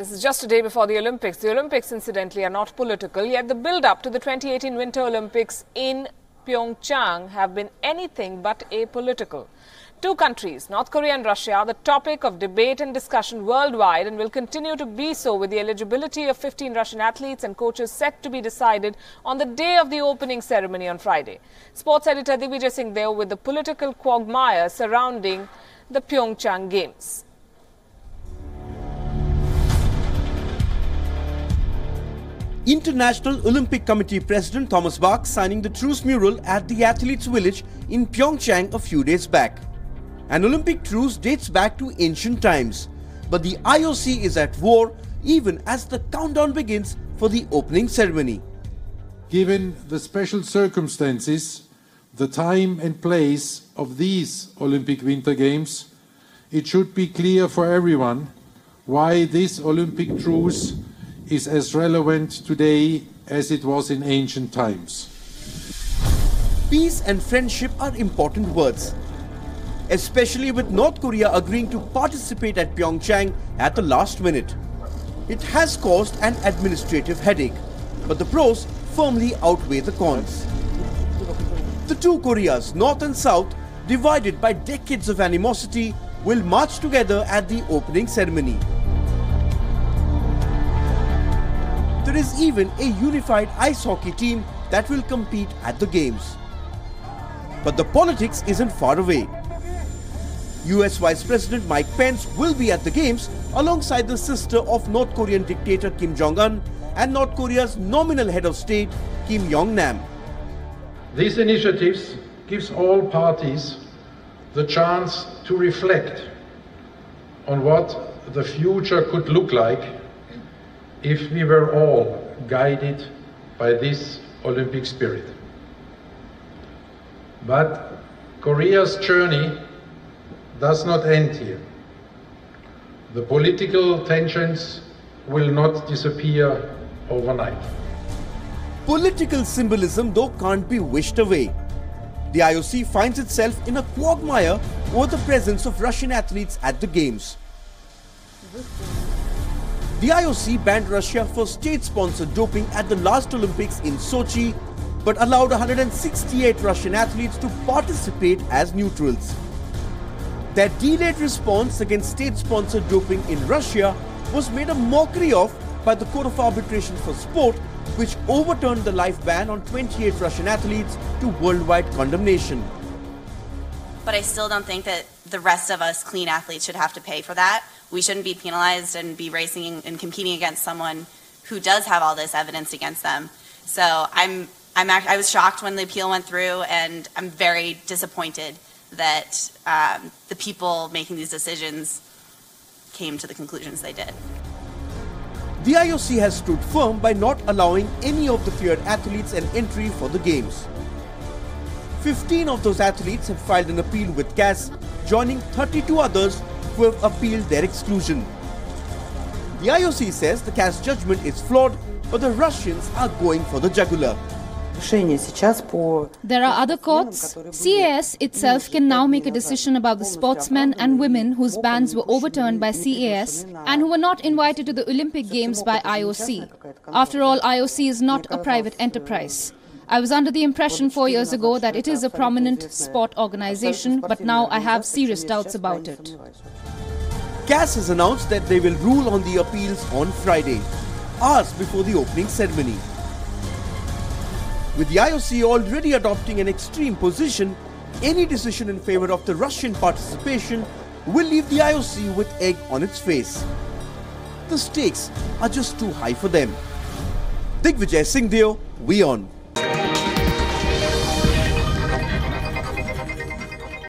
This is just a day before the Olympics. The Olympics, incidentally, are not political, yet the build-up to the 2018 Winter Olympics in Pyeongchang have been anything but apolitical. Two countries, North Korea and Russia, are the topic of debate and discussion worldwide and will continue to be so, with the eligibility of 15 Russian athletes and coaches set to be decided on the day of the opening ceremony on Friday. Sports editor Digvijay Singh there with the political quagmire surrounding the Pyeongchang Games. International Olympic Committee President Thomas Bach signing the truce mural at the Athletes' Village in Pyeongchang a few days back. An Olympic truce dates back to ancient times, but the IOC is at war even as the countdown begins for the opening ceremony. Given the special circumstances, the time and place of these Olympic Winter Games, it should be clear for everyone why this Olympic truce is as relevant today as it was in ancient times. Peace and friendship are important words, especially with North Korea agreeing to participate at Pyeongchang at the last minute. It has caused an administrative headache, but the pros firmly outweigh the cons. The two Koreas, North and South, divided by decades of animosity, will march together at the opening ceremony. There is even a unified ice hockey team that will compete at the Games. But the politics isn't far away. US Vice President Mike Pence will be at the Games alongside the sister of North Korean dictator Kim Jong-un and North Korea's nominal head of state, Kim Jong-nam. These initiatives gives all parties the chance to reflect on what the future could look like if we were all guided by this Olympic spirit. But Korea's journey does not end here. The political tensions will not disappear overnight. Political symbolism, though, can't be wished away. The IOC finds itself in a quagmire over the presence of Russian athletes at the Games. The IOC banned Russia for state-sponsored doping at the last Olympics in Sochi, but allowed 168 Russian athletes to participate as neutrals. Their delayed response against state-sponsored doping in Russia was made a mockery of by the Court of Arbitration for Sport, which overturned the life ban on 28 Russian athletes to worldwide condemnation. But I still don't think that the rest of us clean athletes should have to pay for that. We shouldn't be penalized and be racing and competing against someone who does have all this evidence against them. So I was shocked when the appeal went through, and I'm very disappointed that the people making these decisions came to the conclusions they did. The IOC has stood firm by not allowing any of the feared athletes an entry for the Games. 15 of those athletes have filed an appeal with CAS, joining 32 others who have appealed their exclusion. The IOC says the CAS judgment is flawed, but the Russians are going for the jugular. There are other courts. CAS itself can now make a decision about the sportsmen and women whose bans were overturned by CAS and who were not invited to the Olympic Games by IOC. After all, IOC is not a private enterprise. I was under the impression 4 years ago that it is a prominent sport organization, but now I have serious doubts about it. CAS has announced that they will rule on the appeals on Friday, hours before the opening ceremony. With the IOC already adopting an extreme position, any decision in favor of the Russian participation will leave the IOC with egg on its face. The stakes are just too high for them. Digvijay Singh, WION.